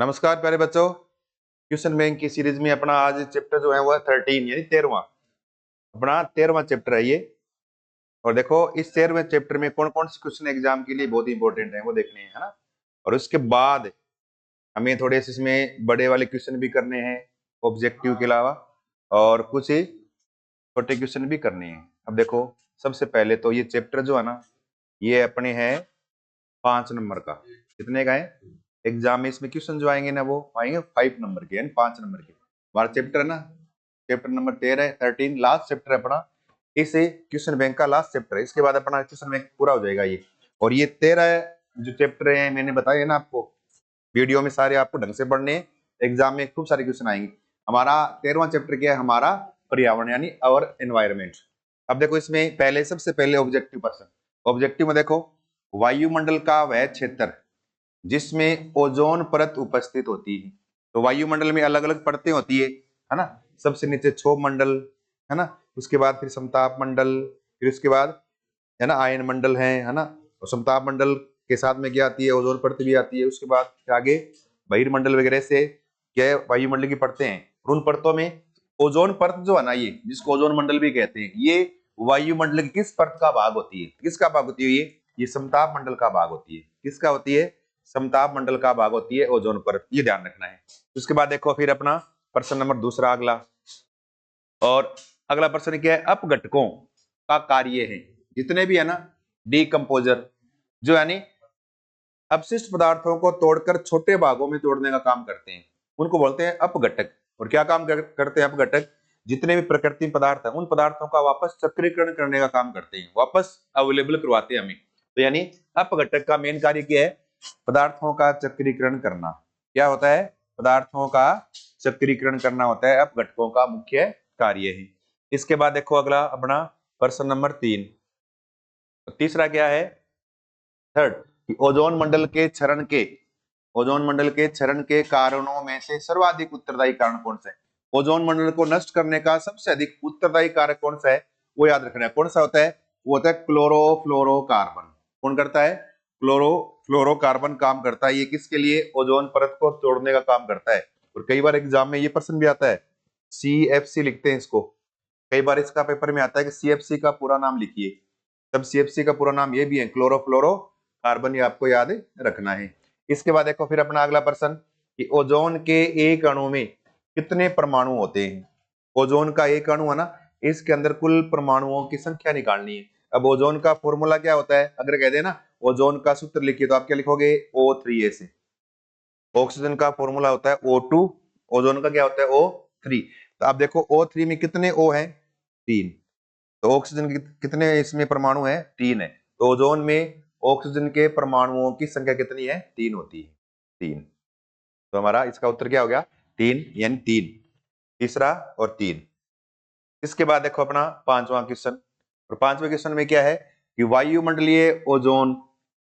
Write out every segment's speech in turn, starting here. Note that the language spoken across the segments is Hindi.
नमस्कार प्यारे बच्चों। क्वेश्चन बैंक की सीरीज में अपना आज चैप्टर जो है वो है 13 यानी 13वां। अपना 13वां चैप्टर है ये। और देखो इस 13वें चैप्टर में कौन कौन से क्वेश्चन एग्जाम के लिए बहुत इंपॉर्टेंट है वो देखने हैं, है ना। और उसके बाद हमें थोड़े से इसमें बड़े वाले क्वेश्चन भी करने हैं ऑब्जेक्टिव के अलावा, और कुछ छोटे क्वेश्चन भी करने हैं। अब देखो सबसे पहले तो ये चैप्टर जो है ना ये अपने है 5 नंबर का। कितने का है? एग्जाम में इसमें क्वेश्चन जो आएंगे ना वो आएंगे 5 नंबर के यानी 5 नंबर के। हमारा चैप्टर है ना चैप्टर नंबर 13 लास्ट चैप्टर है अपना। इसे क्वेश्चन बैंक का लास्ट चैप्टर है, इसके बाद अपना क्वेश्चन बैंक पूरा हो जाएगा ये। और ये 13 जो चैप्टर है मैंने बताया ना आपको वीडियो में, सारे आपको ढंग से पढ़ने हैं। एग्जाम में खूब सारे क्वेश्चन आएंगे। हमारा 13वां चैप्टर क्या है? हमारा पर्यावरण यानी अवर एनवायरमेंट। अब देखो इसमें पहले सबसे पहले ऑब्जेक्टिव पर्सन। ऑब्जेक्टिव में देखो वायुमंडल का वह क्षेत्र जिसमें ओजोन परत उपस्थित होती है। तो वायुमंडल में अलग अलग परतें होती है ना। सबसे नीचे क्षोभ मंडल है ना, उसके बाद फिर समताप मंडल, फिर उसके बाद है ना आयन मंडल है ना। और समताप मंडल के साथ में क्या आती है? ओजोन परत भी आती है। उसके बाद फिर आगे बहिर्मंडल वगैरह से क्या है? वायुमंडल की परतें हैं। और उन परतों में ओजोन परत जो है ना, ये जिसको ओजोन मंडल भी कहते हैं, ये वायुमंडल की किस परत का भाग होती है? किसका भाग होती है? ये समताप मंडल का भाग होती है। किसका होती है? समताप मंडल का भाग होती है ओजोन परत। ये ध्यान रखना है। उसके बाद देखो फिर अपना प्रश्न नंबर दूसरा अगला। और अगला प्रश्न क्या है? अपघटकों का कार्य है। जितने भी है ना डीकंपोजर जो यानी अपशिष्ट पदार्थों को तोड़कर छोटे भागों में तोड़ने का काम करते हैं, उनको बोलते हैं अपघटक। और क्या काम करते हैं अपघटक? जितने भी प्रकृति पदार्थ है उन पदार्थों का वापस चक्रीकरण करने का काम करते हैं, वापस अवेलेबल करवाते हैं हमें। तो यानी अपघटक का मेन कार्य क्या है? पदार्थों का चक्रीकरण करना। क्या होता है? पदार्थों का चक्रीकरण करना होता है अपघटकों का मुख्य कार्य है। इसके बाद देखो अगला अपना प्रश्न नंबर 3। तीसरा क्या है? थर्ड, ओजोन मंडल के क्षरण के कारणों में से सर्वाधिक उत्तरदायी कारण कौन सा है? ओजोन मंडल को नष्ट करने का सबसे अधिक उत्तरदायी कारक कौन सा है? वो याद रखना है। कौन सा होता है? वो होता है क्लोरोफ्लोरोकार्बन। कौन करता है? क्लोरोफ्लोरोकार्बन काम करता है। ये किसके लिए? ओजोन परत को तोड़ने का काम करता है। और कई बार एग्जाम में ये प्रश्न भी आता है, CFC लिखते हैं इसको। कई बार इसका पेपर में आता है कि CFC का पूरा नाम लिखिए। तब CFC का पूरा नाम ये भी है क्लोरोफ्लोरो कार्बन, ये आपको याद रखना है। इसके बाद देखो फिर अपना अगला प्रश्न कि ओजोन के एक अणु में कितने परमाणु होते हैं? ओजोन का एक अणु है ना, इसके अंदर कुल परमाणुओं की संख्या निकालनी है। अब ओजोन का फॉर्मूला क्या होता है? अगर कह दे ना ओजोन का सूत्र लिखिए तो आप क्या लिखोगे? O3 से। ऑक्सीजन का फॉर्मूला होता है O2, ओजोन का क्या होता है? O3। तो आप देखो O3 में कितने O है? 3। तो ऑक्सीजन के कितने इसमें परमाणु है? 3 है। तो ओजोन में ऑक्सीजन के परमाणुओं की संख्या कितनी है? 3 होती है। 3। तो हमारा इसका उत्तर क्या हो गया? 3 यानी 3। तीसरा और 3। इसके बाद देखो अपना 5वां क्वेश्चन। और 5वें क्वेश्चन में क्या है कि वायुमंडलीय ओजोन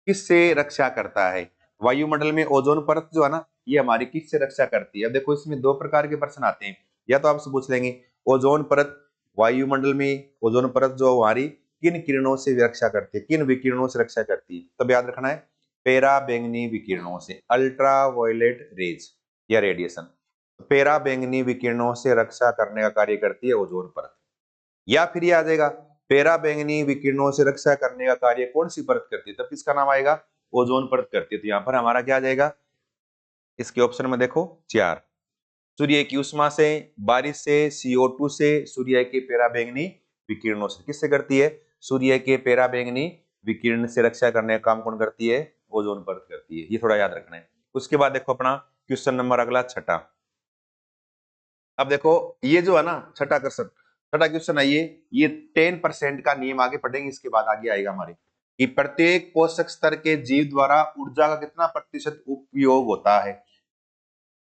किससे रक्षा करता है? वायुमंडल में ओजोन परत जो है ना ये हमारी किससे रक्षा करती है? अब देखो इसमें दो प्रकार के प्रश्न आते हैं। या तो आपसे पूछ लेंगे ओजोन परत, वायुमंडल में ओजोन परत जो हमारी किन किरणों से रक्षा करती है, किन विकिरणों से रक्षा करती है? तब याद रखना है पेरा बैंगनी विकिरणों से, अल्ट्रा वायलेट रेज या रेडिएशन। पेरा बैंगनी विकिरणों से रक्षा करने का कार्य करती है ओजोन परत। या फिर ये आ जाएगा पेरा बैंगनी विकिरणों से रक्षा करने का कार्य कौन सी परत करती है? तब किसका नाम आएगा? ओजोन परत करती है। तो यहाँ पर हमारा क्या आ जाएगा इसके ऑप्शन में? देखो 4, सूर्य की उष्मा से, बारिश से, CO2 से, सूर्य के पेरा बैंगनी विकिरणों से। किससे करती है? सूर्य के पेरा बैंगनी विकिरण से रक्षा करने का काम कौन करती है? ओजोन परत करती है। ये थोड़ा याद रखना है। उसके बाद देखो अपना क्वेश्चन नंबर अगला 6। अब देखो ये जो है ना छठा क्वेश्चन है ये 10% का नियम आगे पढ़ेंगे, इसके बाद आगे आएगा हमारे कि प्रत्येक पोषक स्तर के जीव द्वारा ऊर्जा का कितना प्रतिशत उपयोग होता है।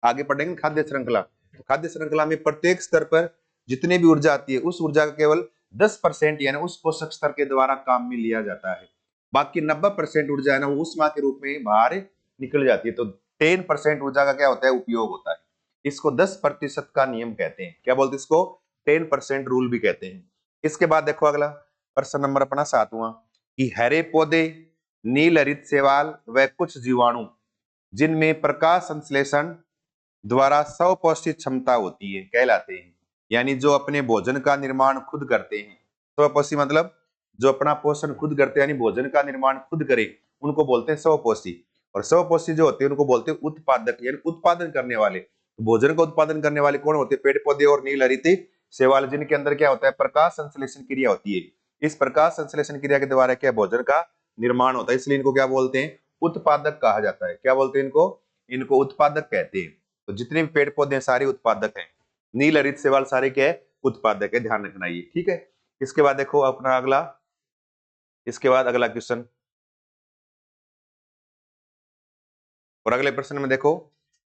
आगे पढ़ेंगे खाद्य श्रृंखला। तो खाद्य श्रृंखला में प्रत्येक स्तर पर जितने भी ऊर्जा आती है उस ऊर्जा का केवल 10% यानी उस पोषक स्तर के द्वारा काम में लिया जाता है। बाकी 90% ऊर्जा है ना वो ऊष्मा के रूप में बाहर निकल जाती है। तो 10% ऊर्जा का क्या होता है? उपयोग होता है। इसको 10% का नियम कहते हैं। क्या बोलते हैं इसको? 10% रूल भी कहते हैं। इसके बाद देखो अगला प्रश्न नंबर अपना 7वां कि हरे पौधे, नील हरित शैवाल व कुछ जीवाणु जिनमें प्रकाश संश्लेषण द्वारा स्वपोषित क्षमता होती है कहलाते हैं। यानी जो अपने भोजन का निर्माण खुद करते हैं, स्वपोषी मतलब जो अपना पोषण खुद करते हैं, यानी भोजन का निर्माण खुद करे, उनको बोलते हैं स्वपोषी। और स्वपोषी जो होते हैं उनको बोलते हैं उत्पादक, यानी उत्पादन करने वाले। भोजन का उत्पादन करने वाले कौन होते हैं? पेड़ पौधे और नील हरित शैवाल, जिनके अंदर क्या होता है? प्रकाश संश्लेषण क्रिया होती है। इस प्रकाश संश्लेषण क्रिया के द्वारा क्या भोजन का निर्माण होता है, इसलिए इनको क्या बोलते हैं? उत्पादक कहा जाता है। क्या बोलते हैं इनको? इनको उत्पादक कहते हैं। तो जितने भी पेड़ पौधे हैं सारे उत्पादक हैं। नील हरित शैवाल सारे क्या है? उत्पादक है, ध्यान रखना ये, ठीक है। इसके बाद देखो अपना अगला, इसके बाद अगला क्वेश्चन, और अगले प्रश्न में देखो,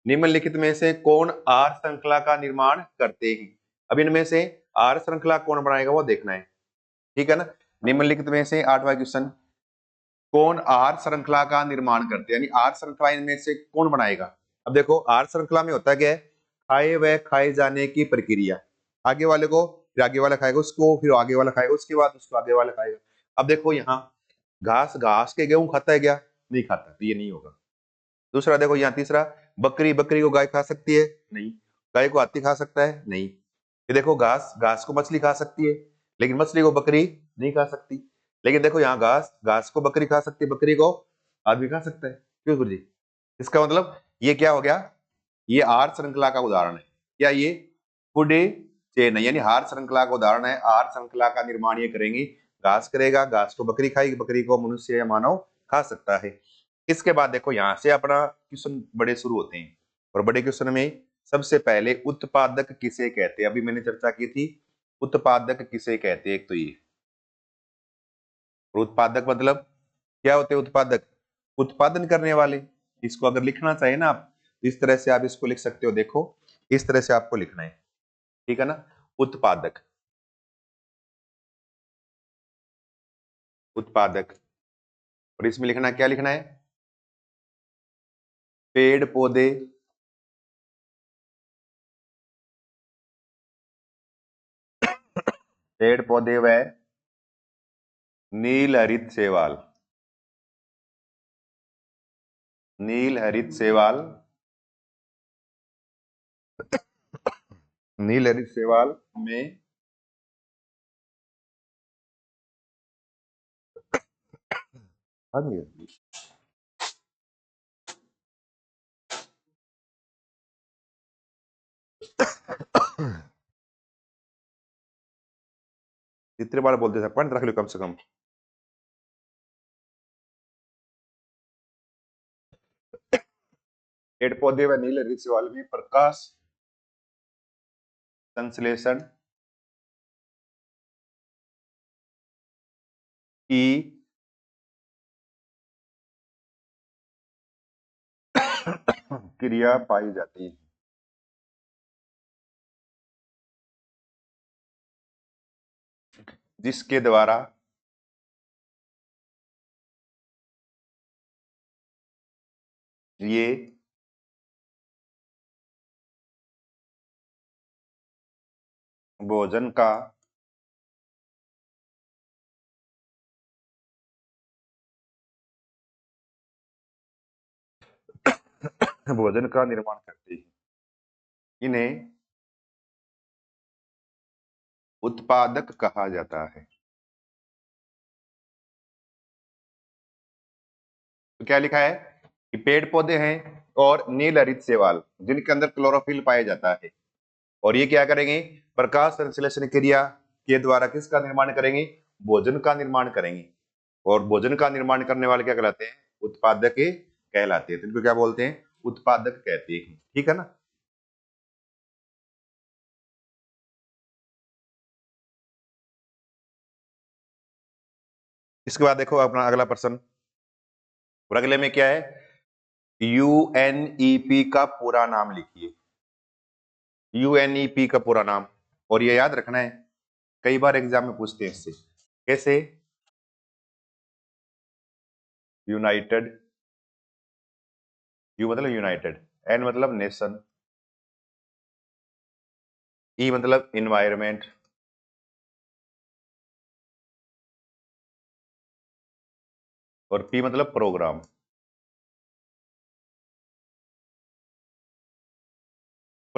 निम्नलिखित में से कौन आर श्रृंखला का निर्माण करते हैं? अब इनमें से आर श्रृंखला कौन बनाएगा वो देखना है, ठीक है ना। निम्नलिखित में से 8वां क्वेश्चन, कौन आर श्रृंखला का निर्माण करते हैं, यानी आर श्रृंखला इनमें से कौन बनाएगा? अब देखो आर श्रृंखला में होता क्या है? खाए व खाए जाने की प्रक्रिया। आगे वाले को, फिर आगे वाला खाएगा उसको, फिर आगे वाला खाएगा उसके बाद उसको आगे वाला खाएगा। अब देखो यहाँ घास घास के गेहूं खाता है क्या? नहीं खाता, तो ये नहीं होगा। दूसरा देखो यहाँ तीसरा, बकरी बकरी को गाय खा सकती है? नहीं। गाय को हाथी खा सकता है? नहीं। ये देखो घास घास को मछली खा सकती है, लेकिन मछली को बकरी नहीं खा सकती। लेकिन देखो यहाँ घास घास को बकरी खा सकती है, बकरी को आदमी खा सकता है। क्यों गुरु जी? इसका मतलब ये क्या हो गया? ये आहार श्रृंखला का उदाहरण है। क्या ये फूड चेन है, यानी आहार श्रृंखला का उदाहरण है। आहार श्रृंखला का निर्माण ये करेंगे, घास करेगा, घास को बकरी खाएगी, बकरी को मनुष्य या मानव खा सकता है। इसके बाद देखो यहाँ से अपना क्वेश्चन बड़े शुरू होते हैं, और बड़े क्वेश्चन में सबसे पहले उत्पादक किसे कहते हैं? अभी मैंने चर्चा की थी, उत्पादक किसे कहते हैं, एक तो ये। और उत्पादक मतलब क्या होते हैं? उत्पादक उत्पादन करने वाले। इसको अगर लिखना चाहिए ना आप, तो इस तरह से आप इसको लिख सकते हो। देखो इस तरह से आपको लिखना है, ठीक है ना। उत्पादक, उत्पादक। और इसमें लिखना क्या लिखना है? पेड़ पौधे पेड़ पौधे व नील हरित शैवाल, नील हरित शैवाल, नील हरित शैवाल में हाँ जी, जितने बार बोलते थे पॉइंट रख लो कम से कम। पेड़ पौधे व नील हरित शैवाल में प्रकाश संश्लेषण की क्रिया पाई जाती है, जिसके द्वारा ये भोजन का भोजन का निर्माण करते हैं। इन्हें उत्पादक कहा जाता है। तो क्या लिखा है कि पेड़ पौधे हैं और नील हरित शैवाल, जिनके अंदर क्लोरोफिल पाया जाता है, और ये क्या करेंगे? प्रकाश संश्लेषण क्रिया के द्वारा किसका निर्माण करेंगे? भोजन का निर्माण करेंगे। और भोजन का निर्माण करने वाले क्या कहलाते हैं? उत्पादक कहलाते हैं। तो इनको क्या बोलते हैं? उत्पादक कहते हैं, ठीक है ना। इसके बाद देखो अपना अगला प्रश्न, और अगले में क्या है? यूएनईपी का पूरा नाम लिखिए। यूएनईपी का पूरा नाम, और ये याद रखना है, कई बार एग्जाम में पूछते हैं इससे। कैसे? यूनाइटेड, यू मतलब यूनाइटेड, एन मतलब नेशन, ई मतलब इन्वायरमेंट, और पी मतलब प्रोग्राम।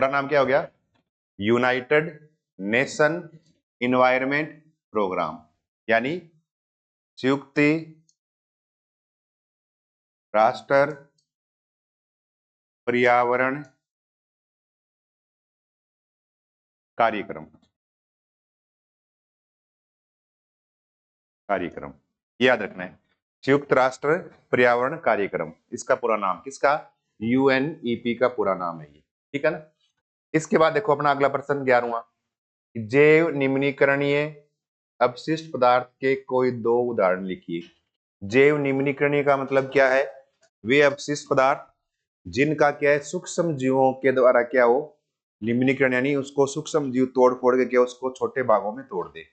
पूरा नाम क्या हो गया? यूनाइटेड नेशन इन्वायरमेंट प्रोग्राम, यानी संयुक्त राष्ट्र पर्यावरण कार्यक्रम। कार्यक्रम याद रखना है, संयुक्त राष्ट्र पर्यावरण कार्यक्रम, इसका पूरा नाम किसका? यूएनईपी का पूरा नाम है ये, ठीक है ना। इसके बाद देखो अपना अगला प्रश्न 11वां, जैव निम्नीकरणीय अपशिष्ट पदार्थ के कोई दो उदाहरण लिखिए। जैव निम्नीकरणीय का मतलब क्या है? वे अपशिष्ट पदार्थ जिनका क्या है, सूक्ष्म जीवों के द्वारा क्या हो, निम्नीकरण, यानी उसको सूक्ष्म जीव तोड़ फोड़ के क्या उसको छोटे भागों में तोड़ दे,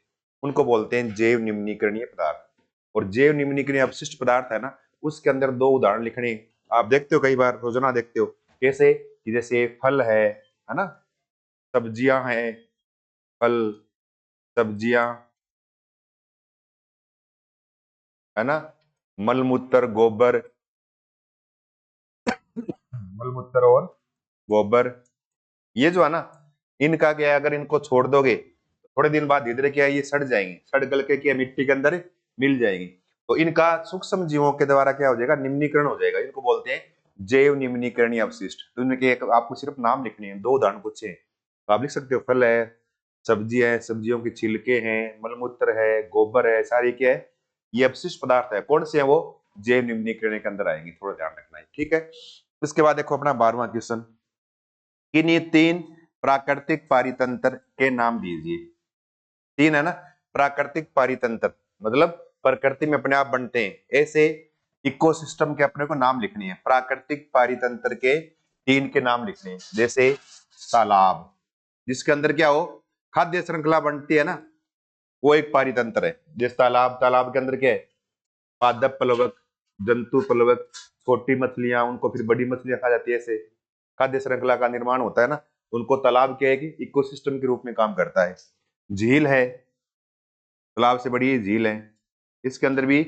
उनको बोलते हैं जैव निम्नीकरणीय पदार्थ। और जैव निम्नीकरणीय अपशिष्ट पदार्थ है ना, उसके अंदर दो उदाहरण लिखने। आप देखते हो कई बार रोजाना देखते हो, कैसे कि जैसे फल है ना, सब्जियां हैं, फल सब्जियां है ना, मलमूत्र गोबर, मलमूत्र और गोबर, ये जो है ना, इनका क्या है, अगर इनको छोड़ दोगे थोड़े दिन बाद धीरे क्या है, ये सड़ जाएंगे, सड़ गल के क्या मिट्टी के अंदर मिल जाएंगे, तो इनका सूक्ष्म जीवों के द्वारा क्या हो जाएगा, निम्नीकरण हो जाएगा। इनको बोलते हैं जैव निम्नीकरणीय अपशिष्ट। तो इनके एक आपको सिर्फ नाम लिखने हैं, दो उदाहरण पूछे तो आप लिख सकते हो, फल है, सब्जी है, सब्जियों के छिलके हैं, मलमूत्र है, गोबर है, सारी क्या है, ये अपशिष्ट पदार्थ है। कौन से है वो? जैव निम्नीकरण के अंदर आएंगे, थोड़ा ध्यान रखना है, ठीक है। इसके बाद देखो अपना 12वां क्वेश्चन, किन्हीं तीन प्राकृतिक पारितंत्र के नाम दीजिए। तीन है ना, प्राकृतिक पारितंत्र मतलब प्रकृति में अपने आप बनते हैं ऐसे इकोसिस्टम के अपने को नाम लिखने हैं। प्राकृतिक पारितंत्र के तीन के नाम लिखने हैं, जैसे तालाब, जिसके अंदर क्या हो, खाद्य श्रृंखला बनती है ना, वो एक पारितंत्र है। जैसे तालाब, तालाब के अंदर क्या है, पादप प्लवक, जंतु प्लवक, छोटी मछलियां, उनको फिर बड़ी मछलियां खा जाती है, ऐसे खाद्य श्रृंखला का निर्माण होता है ना, तो उनको तालाब क्या है कि इकोसिस्टम के रूप में काम करता है। झील है, तालाब से बड़ी झील है, इसके अंदर भी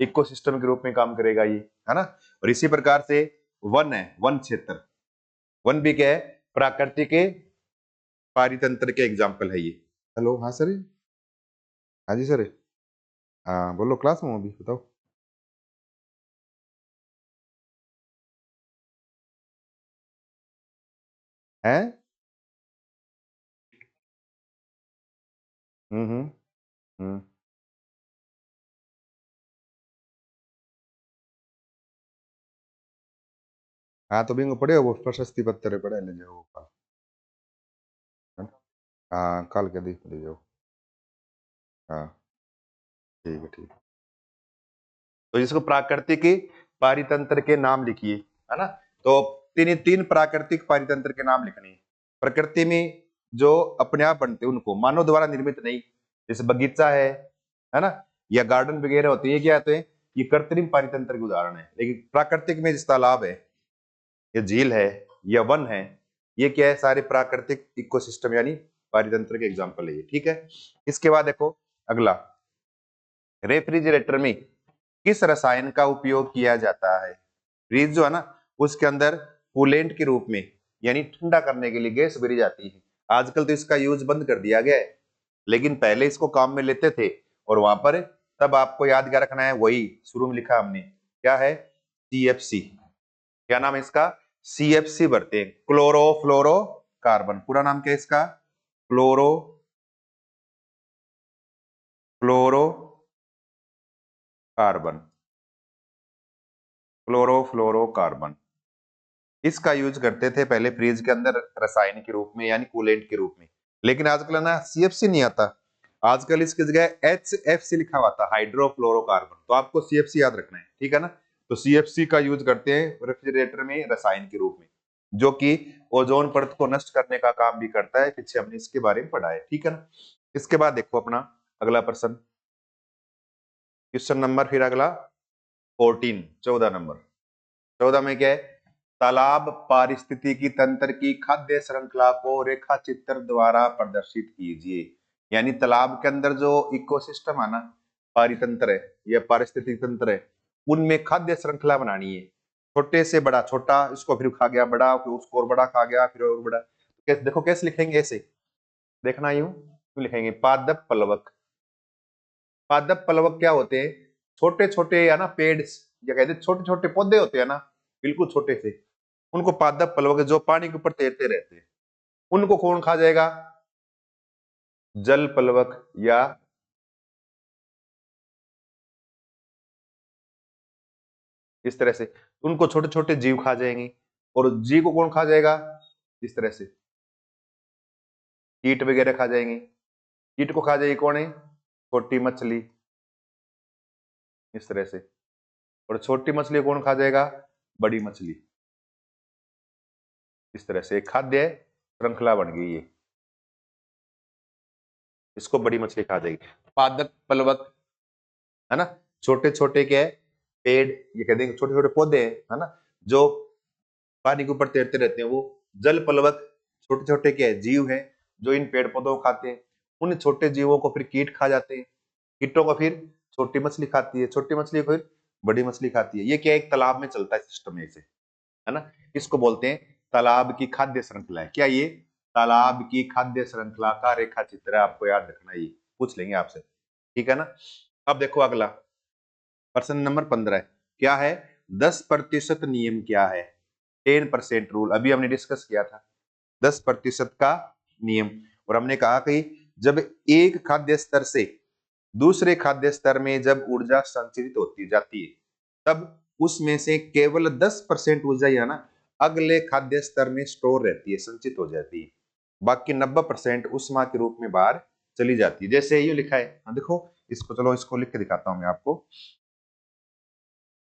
इकोसिस्टम के रूप में काम करेगा ये, है ना। और इसी प्रकार से वन है, वन क्षेत्र, वन भी क्या है, प्राकृतिक के पारितंत्र के एग्जाम्पल है ये। हेलो, हाँ सर, हाँ जी सर, हाँ बोलो, क्लास में हूँ अभी, बताओ। है। हम्म। हम्म। हाँ तो बिंगो पढ़े हो, वो प्रशस्ति पत्र पढ़े ले जाओ कल, है ना? हाँ कल के दिन ले जाओ। हाँ ठीक है, ठीक है। तो इसको प्राकृतिक पारितंत्र के नाम लिखिए, है ना। तो तीन तीन प्राकृतिक पारितंत्र के नाम लिखने हैं। प्रकृति में जो अपने आप बनते हैं, उनको मानव द्वारा निर्मित नहीं, जैसे बगीचा है ना, या गार्डन वगैरह होते हैं, ये क्या होते हैं, ये कृत्रिम पारितंत्र के उदाहरण है। लेकिन प्राकृतिक में जिस तालाब है, या झील है, या वन है, ये क्या है, सारे प्राकृतिक इकोसिस्टम यानी पारितंत्र के एग्जाम्पल है ये, ठीक है। इसके बाद देखो अगला, रेफ्रिजरेटर में किस रसायन का उपयोग किया जाता है? फ्रिज जो है ना, उसके अंदर कूलेंट के रूप में, यानी ठंडा करने के लिए गैस भरी जाती है। आजकल तो इसका यूज बंद कर दिया गया है, लेकिन पहले इसको काम में लेते थे। और वहां पर तब आपको याद क्या रखना है, वही शुरू में लिखा हमने, क्या है, सीएफसी। क्या नाम है इसका? सीएफसी भरते हैं, क्लोरोफ्लोरो कार्बन। पूरा नाम क्या है इसका? क्लोरो फ्लोरो कार्बन, क्लोरोफ्लोरोकार्बन। इसका यूज करते थे पहले फ्रिज के अंदर रसायन के रूप में, यानी कूलेंट के रूप में। लेकिन आजकल ना सीएफसी नहीं आता, आजकल इसकी जगह एचएफसी लिखा हुआ था, हाइड्रोफ्लोरोकार्बन। तो आपको सीएफसी याद रखना है, ठीक है ना। तो सीएफसी का यूज करते हैं रेफ्रिजरेटर में रसायन के रूप में, जो कि ओजोन परत को नष्ट करने का काम भी करता है। पीछे हमने इसके बारे में पढ़ा है, ठीक है ना। इसके बाद देखो अपना अगला प्रश्न, क्वेश्चन नंबर फिर अगला 14, 14 नंबर। 14 में क्या है, तालाब पारिस्थितिकी तंत्र की खाद्य श्रृंखला को रेखा चित्र द्वारा प्रदर्शित कीजिए। यानी तालाब के अंदर जो इकोसिस्टम है ना, पारितंत्र है या पारिस्थितिक तंत्र है, उनमें खाद्य श्रृंखला बनानी है। छोटे से बड़ा, छोटा इसको फिर खा गया बड़ा, फिर उसको और बड़ा खा गया, फिर और बड़ा। कैसे देखो, कैसे लिखेंगे, ऐसे देखना, यूं क्यों लिखेंगे, पादप प्लवक। पादप प्लवक क्या होते हैं, छोटे छोटे या ना पेड़ या कहते हैं छोटे छोटे पौधे होते हैं ना, बिल्कुल छोटे से, उनको पादप प्लवक, जो पानी के ऊपर तैरते रहते हैं, उनको कौन खा जाएगा, जल प्लवक या इस तरह से, उनको छोटे छोटे जीव खा जाएंगे। और जीव को कौन खा जाएगा, इस तरह से कीट वगैरह खा जाएंगे। कीट को खा जाएगी कौन है, छोटी मछली, इस तरह से। और छोटी मछली कौन खा जाएगा, बड़ी मछली। इस तरह से एक खाद्य श्रृंखला बन गई ये, इसको बड़ी मछली खा जाएगी। पादप प्लवक है ना, छोटे छोटे क्या है, पेड़, ये कहते हैं छोटे छोटे पौधे है ना, जो पानी के ऊपर तैरते रहते हैं, वो जल प्लवक, छोटे छोटे क्या है, जीव है, जो इन पेड़ पौधों को खाते हैं। उन छोटे जीवों को फिर कीट खा जाते हैं, कीटों को फिर छोटी मछली खाती है, छोटी मछली को फिर बड़ी मछली खाती है। ये क्या, एक तालाब में चलता है सिस्टम ऐसे, है ना। इसको बोलते हैं तालाब की खाद्य श्रृंखला है। क्या ये तालाब की खाद्य श्रृंखला का रेखा चित्र है, आपको याद रखना, ये पूछ लेंगे आपसे, ठीक है ना। अब देखो अगला प्रश्न नंबर 15 क्या है, 10% नियम क्या है, 10% रूल, अभी हमने डिस्कस किया था 10% का नियम। और हमने कहा कि जब एक खाद्य स्तर से दूसरे खाद्य स्तर में जब ऊर्जा संचित होती जाती है, तब उसमें से केवल 10% ऊर्जा है ना अगले खाद्य स्तर में स्टोर रहती है, संचित हो जाती है। बाकी 90% उष्मा के रूप में बाहर चली जाती है। जैसे ये लिखा है, देखो इसको, चलो इसको लिख के दिखाता हूं मैं आपको।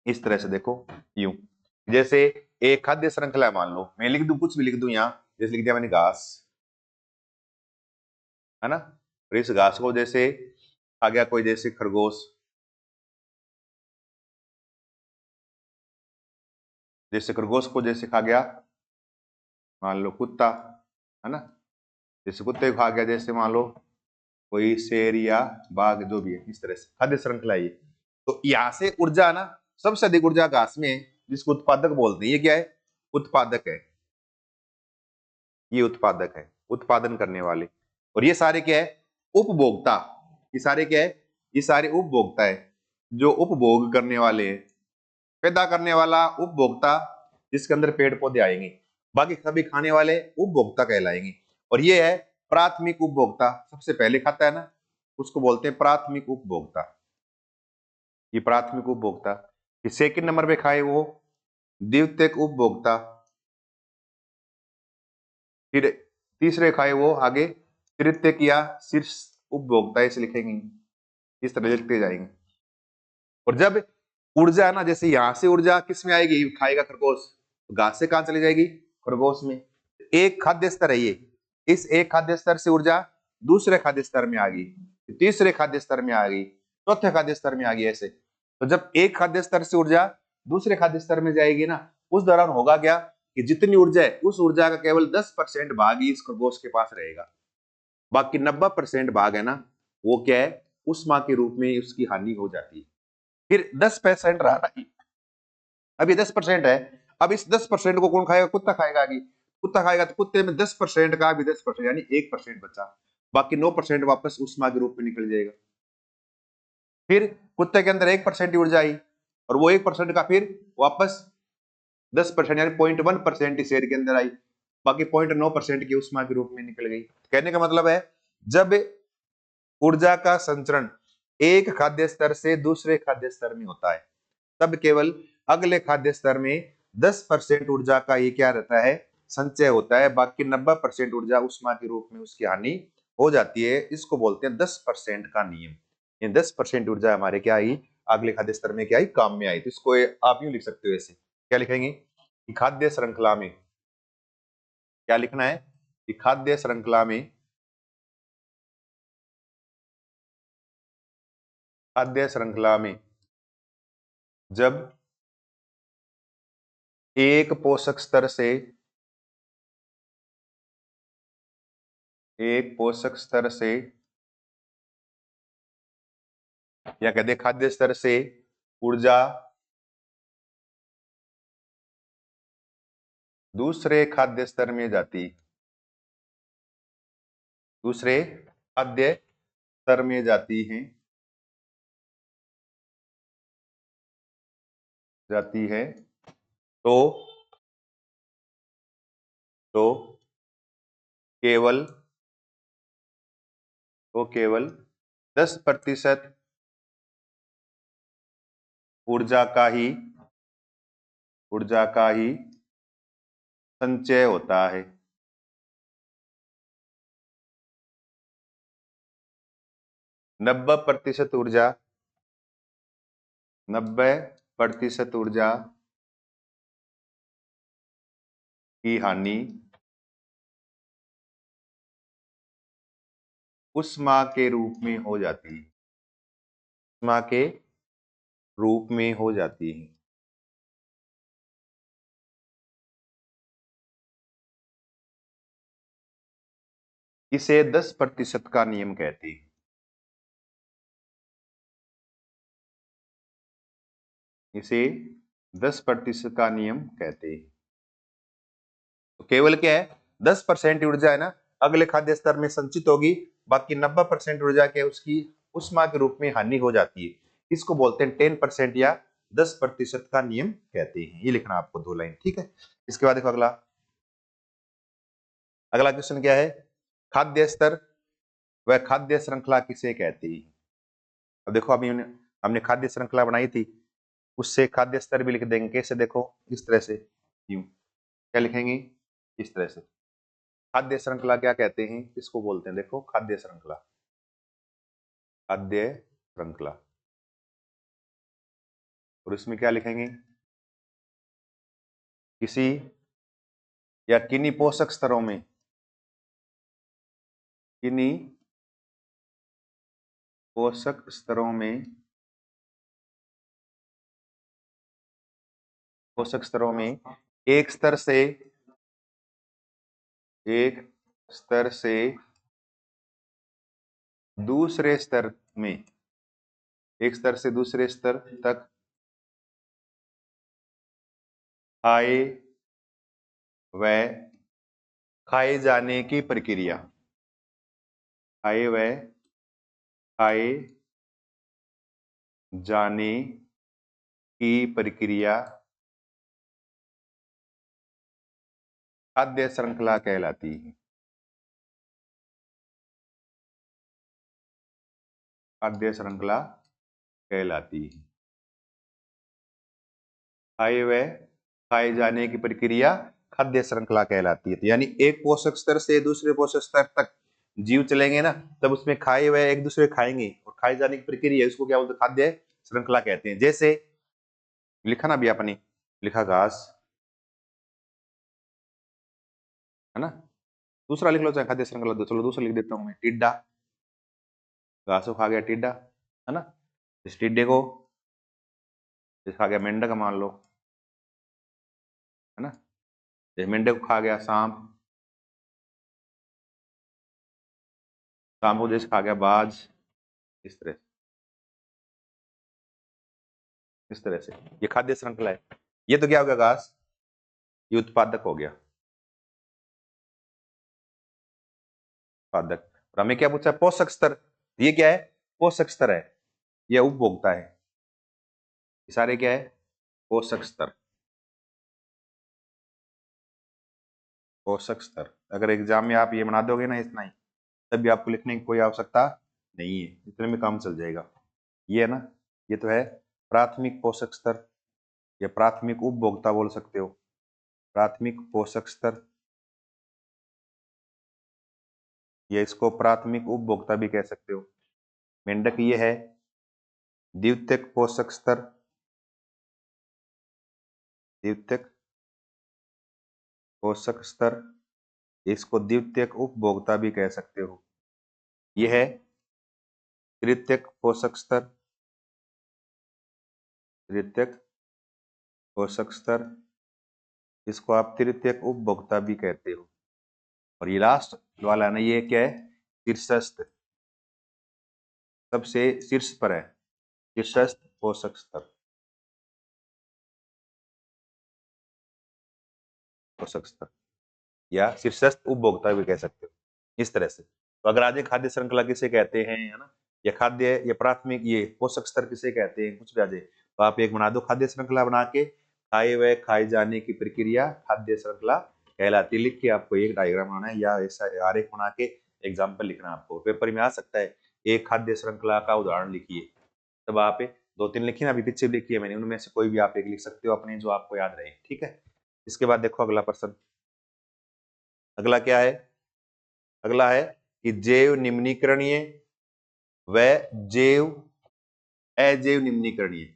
इस तरह से देखो, यूं, जैसे एक खाद्य श्रृंखला है, मान लो मैं लिख दूं, कुछ भी लिख दूं यहाँ, जैसे लिख दिया मैंने घास, है ना। और इस घास को जैसे आ गया कोई, जैसे खरगोश, जैसे खरगोश को जैसे खा गया मान लो कुत्ता, है ना, जैसे कुत्ते को खा गया, जैसे मान लो कोई शेर या बाघ, जो भी है, इस तरह से खाद्य श्रृंखला ये। तो यहाँ से ऊर्जा ना, सबसे अधिक ऊर्जा घास में है, जिसको उत्पादक बोलते हैं। ये क्या है, उत्पादक है, ये उत्पादक है, उत्पादन करने वाले। और ये सारे क्या है, उपभोक्ता। ये सारे क्या है, ये सारे उपभोक्ता है, जो उपभोग करने वाले हैं, पैदा करने वाला उपभोक्ता, जिसके अंदर पेड़ पौधे आएंगे। बाकी सभी खाने वाले उपभोक्ता कहलाएंगे। और ये है प्राथमिक उपभोक्ता, सबसे पहले खाता है ना, उसको बोलते हैं प्राथमिक उपभोक्ता। ये प्राथमिक उपभोक्ता। ये सेकंड नंबर पे खाए वो द्वितीयक उपभोक्ता। फिर तीसरे खाए वो आगे तृतीयक या शीर्ष उपभोक्ता, ऐसे लिखेंगे, इस तरह लिखते जाएंगे। और जब ऊर्जा ना, जैसे यहां से ऊर्जा किस में आएगी, खाएगा खरगोश, तो घास से कहां चली जाएगी, खरगोश में। एक खाद्य स्तर है ये, इस एक खाद्य स्तर से ऊर्जा दूसरे खाद्य स्तर में आ गई, तीसरे खाद्य स्तर में आ गई, चौथे खाद्य स्तर में आ गई, ऐसे। तो जब एक खाद्य स्तर से ऊर्जा दूसरे खाद्य स्तर में जाएगी ना, उस दौरान होगा क्या, कि जितनी ऊर्जा है उस ऊर्जा का केवल 10% भाग ही इस खरगोश के पास रहेगा। बाकी 90% भाग है ना, वो क्या है, उष्मा के रूप में उसकी हानि हो जाती है। फिर 10% रहा ना, अभी 10% है, अब इस 10% को कौन खाएगा, कुत्ता खाएगा आगे। कुत्ता खाएगा तो कुत्ते में 10% का भी 10%, यानी 1% बचा। बाकी 9% वापस उष्मा के रूप में निकल जाएगा। फिर कुत्ते के अंदर 1% ऊर्जा आई, और वो 1% का फिर वापस 10% यानी 0.1% इस शेर के अंदर आई। बाकी 0.9% की उष्मा के रूप में निकल गई। कहने का मतलब है, जब ऊर्जा का संचरण एक खाद्य स्तर से दूसरे खाद्य स्तर में होता है, तब केवल अगले खाद्य स्तर में 10% ऊर्जा का ये क्या रहता है, संचय होता है। बाकी 90% ऊर्जा उष्मा के रूप में उसकी हानि हो जाती है। इसको बोलते हैं 10% का नियम। ये 10% ऊर्जा हमारे क्या आई, अगले खाद्य स्तर में क्या आई, काम में आई। तो इसको आप यूं लिख सकते हो, ऐसे क्या लिखेंगे कि खाद्य श्रृंखला में, क्या लिखना है कि खाद्य श्रृंखला में, खाद्य श्रृंखला में जब एक पोषक स्तर से, एक पोषक स्तर से, या कहते खाद्य स्तर से ऊर्जा दूसरे खाद्य स्तर में जाती, दूसरे खाद्य स्तर में जाती है तो तो केवल 10% ऊर्जा का ही संचय होता है। 90% ऊर्जा 90% ऊर्जा की हानि ऊष्मा के रूप में हो जाती है। ऊष्मा के रूप में हो जाती है। इसे 10% का नियम कहते हैं। इसे 10% का नियम कहते हैं। तो केवल क्या है, 10% ऊर्जा है ना अगले खाद्य स्तर में संचित होगी, बाकी 90% ऊर्जा के उसकी ऊष्मा के रूप में हानि हो जाती है। इसको बोलते हैं 10% या 10% का नियम कहते हैं। ये लिखना आपको 2 लाइन, ठीक है। इसके बाद देखो अगला क्वेश्चन क्या है, खाद्य स्तर व खाद्य श्रृंखला किसे कहते हैं। अब देखो अभी हमने खाद्य श्रृंखला बनाई थी, उससे खाद्य स्तर भी लिख देंगे। कैसे, देखो इस तरह से, यूं क्या लिखेंगे, इस तरह से। खाद्य श्रृंखला क्या कहते हैं, किसको बोलते हैं, देखो खाद्य श्रृंखला, खाद्य श्रृंखला। और इसमें क्या लिखेंगे, किसी या किन्हीं पोषक स्तरों में, किन्हीं पोषक स्तरों में, एक स्तर से दूसरे स्तर में, एक स्तर से दूसरे स्तर तक खाए व खाए जाने की प्रक्रिया, खाए व खाए जाने की प्रक्रिया खाद्य श्रृंखला कहलाती है। खाद्य श्रृंखला कहलाती है। खाए व खाए जाने की प्रक्रिया खाद्य श्रृंखला कहलाती है। तो यानी एक पोषक स्तर से दूसरे पोषक स्तर तक जीव चलेंगे ना, तब उसमें खाए हुए एक दूसरे खाएंगे और खाए जाने की प्रक्रिया, इसको क्या बोलते हैं, खाद्य श्रृंखला कहते हैं। जैसे लिखा ना भी आपने, लिखा घास, है ना, दूसरा लिख लो चाहे खाद्य श्रृंखला दो, चलो दूसरा लिख देता हूं मैं, टिड्डा, घास को खा गया टिड्डा, है ना, इस टिड्डे को खा गया मेंढक मान लो, है ना, जैसे मेंढक को खा गया सांप, सांप को जैसे खा गया बाज, इस तरह, इस तरह से ये खाद्य श्रृंखला है। ये तो क्या हो गया घास, ये उत्पादक हो गया, उत्पादक। और हमें क्या पूछा, पोषक स्तर, ये क्या है, पोषक स्तर है, ये उपभोक्ता है, ये सारे क्या है, पोषक स्तर, पोषक स्तर। अगर एग्जाम में आप ये बना दोगे ना इतना ही, तब भी आपको लिखने की कोई आवश्यकता नहीं है, इतने में काम चल जाएगा। ये है ना, ये तो है प्राथमिक पोषक स्तर, या प्राथमिक उपभोक्ता बोल सकते हो, प्राथमिक पोषक स्तर, या इसको प्राथमिक उपभोक्ता भी कह सकते हो। मेंढक ये है द्वितीयक पोषक स्तर, द्वितीयक पोषक स्तर, इसको द्वितीयक उपभोक्ता भी कह सकते हो। यह है तृतीयक पोषक स्तर, तृतीयक पोषक स्तर, इसको आप तृतीयक उपभोक्ता भी कहते हो। और ये लास्ट वाला ना, ये क्या है, शीर्षस्थ, सबसे शीर्ष पर है, शीर्षस्थ पोषक स्तर, पोषक स्तर, या शीर्षस्थ उपभोक्ता भी कह सकते हो, इस तरह से। तो अग्राह्य खाद्य श्रृंखला किसे कहते हैं, है ना, या खाद्य या प्राथमिक ये पोषक स्तर किसे कहते हैं, कुछ भी आ जाए तो आप एक बना दो खाद्य श्रृंखला बना के, खाए व खाए जाने की प्रक्रिया खाद्य श्रृंखला कहलाती। लिख के आपको एक डायग्राम बनाना है या ऐसा आरेख बना के एग्जाम्पल लिखना आपको पेपर में आ सकता है। एक खाद्य श्रृंखला का उदाहरण लिखिए, तब आप 2-3 लिखिए ना, अभी पीछे भी लिखी है मैंने, उनमें से कोई भी आप एक लिख सकते हो अपने जो आपको याद रहे, ठीक है। इसके बाद देखो अगला प्रश्न, अगला क्या है, अगला है कि जैव निम्नीकरणीय व जैव अजैव निम्नीकरणीय,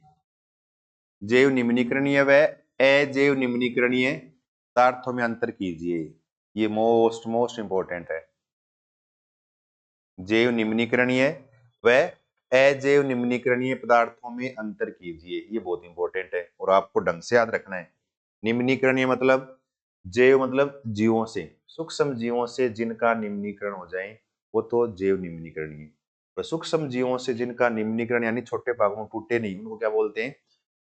जैव निम्नीकरणीय व अजैव निम्नीकरणीय पदार्थों में अंतर कीजिए। ये मोस्ट इंपॉर्टेंट है। जैव निम्नीकरणीय व अजैव निम्नीकरणीय पदार्थों में अंतर कीजिए, ये बहुत इंपॉर्टेंट है और आपको ढंग से याद रखना है। निम्नीकरणीय मतलब जैव मतलब जीवों से, सूक्ष्म जीवों से जिनका निम्नीकरण हो जाए वो तो जैव निम्नीकरणीय। तो सूक्ष्म जीवों से जिनका निम्नीकरण यानी छोटे भागों में टूटे नहीं, उनको क्या बोलते हैं,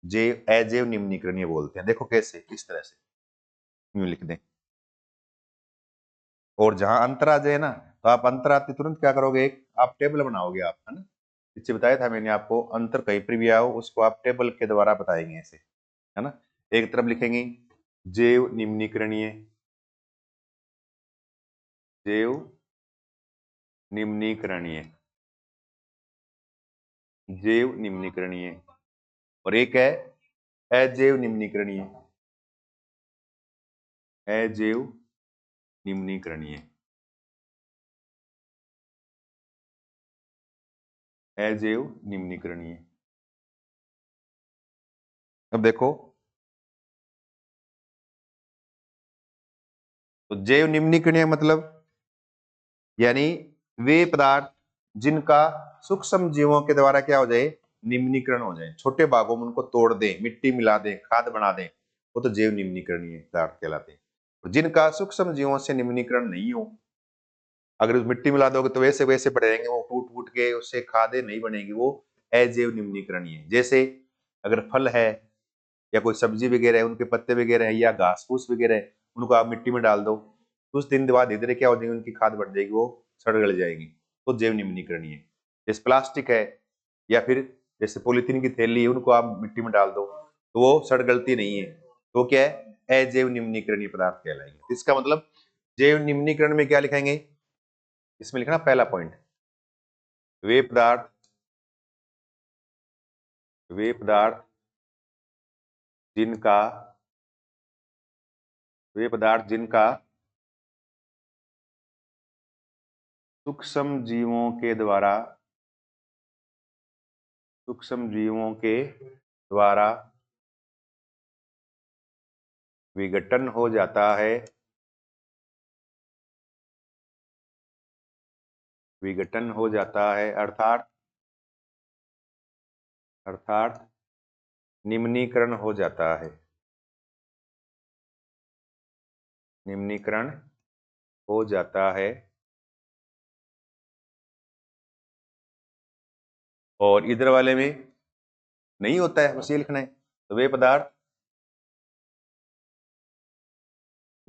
जैव अजैव निम्नीकरणीय बोलते हैं। देखो कैसे, इस तरह से यूं लिख दें, और जहां अंतर आ जाए ना तो आप अंतर आते तुरंत क्या करोगे, एक आप टेबल बनाओगे आप, है ना, पीछे बताया था मैंने आपको, अंतर कहीं पर भी आओ उसको आप टेबल के द्वारा बताएंगे ऐसे, है ना। एक तरफ लिखेंगे जैव निम्नीकरणीय, जैव निम्नीकरणीय, जैव निम्नीकरणीय, और एक है अजैव निम्नीकरणीय, अजैव निम्नीकरणीय, अजैव निम्नीकरणीय। अब देखो, तो जैव निम्नीकरणीय मतलब यानी वे पदार्थ जिनका सूक्ष्म जीवों के द्वारा क्या हो जाए, निम्नीकरण हो जाए, छोटे भागों में उनको तोड़ दें, मिट्टी मिला दें, खाद बना दें, वो तो जैव निम्नीकरणीय पदार्थ कहलाते हैं। और जिनका सूक्ष्म जीवों से निम्नीकरण नहीं हो, अगर उस मिट्टी मिला दोगे तो वैसे वैसे पड़े रहेंगे, वो टूट फूट के उससे खादें नहीं बनेगी, वो अजैव निम्नीकरणीय है। जैसे अगर फल है या कोई सब्जी वगैरह है, उनके पत्ते वगैरह है या घास फूस वगैरह है, उनको आप मिट्टी में डाल दो, कुछ दिन बाद इधर क्या हो जाएगी, उनकी खाद बढ़ जाएगी, वो सड़ गल जाएगी, तो जैव निम्नीकरणीय है। जैसे प्लास्टिक है या फिर जैसे पॉलीथीन की थैली है, उनको आप मिट्टी में डाल दो तो वो सड़ गलती नहीं है, तो क्या है, अजैव निम्नीकरणीय पदार्थ कहलाएंगे। इसका मतलब जैव निम्नीकरण में क्या लिखेंगे, इसमें लिखना पहला पॉइंट, वे पदार्थ, वे पदार्थ जिनका, वे पदार्थ जिनका सूक्ष्म जीवों के द्वारा, सूक्ष्म जीवों के द्वारा विघटन हो जाता है, विघटन हो जाता है, अर्थात अर्थात निम्नीकरण हो जाता है, निम्नीकरण हो जाता है। और इधर वाले में नहीं होता है, बस ये लिखना है। तो वे पदार्थ,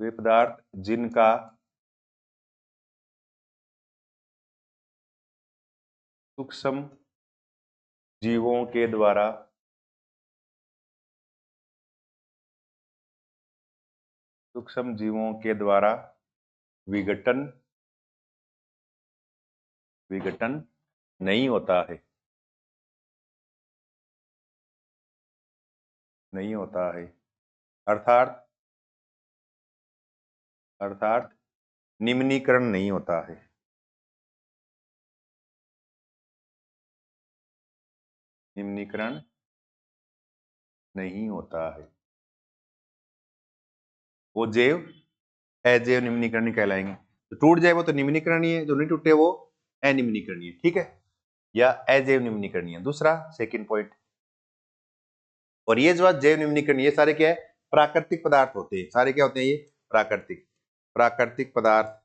वे पदार्थ जिनका सूक्ष्म जीवों के द्वारा, सूक्ष्म जीवों के द्वारा विघटन, विघटन नहीं होता है, नहीं होता है, अर्थात, अर्थात निम्नीकरण नहीं होता है, निम्नीकरण नहीं होता है। वो जैव अजैव निम्नीकरणीय कहलाएंगे। तो टूट जाए वो तो निम्नीकरणीय, जो नहीं टूटे वो अनिम्नीकरणीय, ठीक है, या अजैव निम्नीकरणीय, दूसरा सेकंड पॉइंट। और ये जो जैव निम्नीकरण, ये सारे क्या है, प्राकृतिक पदार्थ होते हैं, सारे क्या होते हैं, ये प्राकृतिक, प्राकृतिक पदार्थ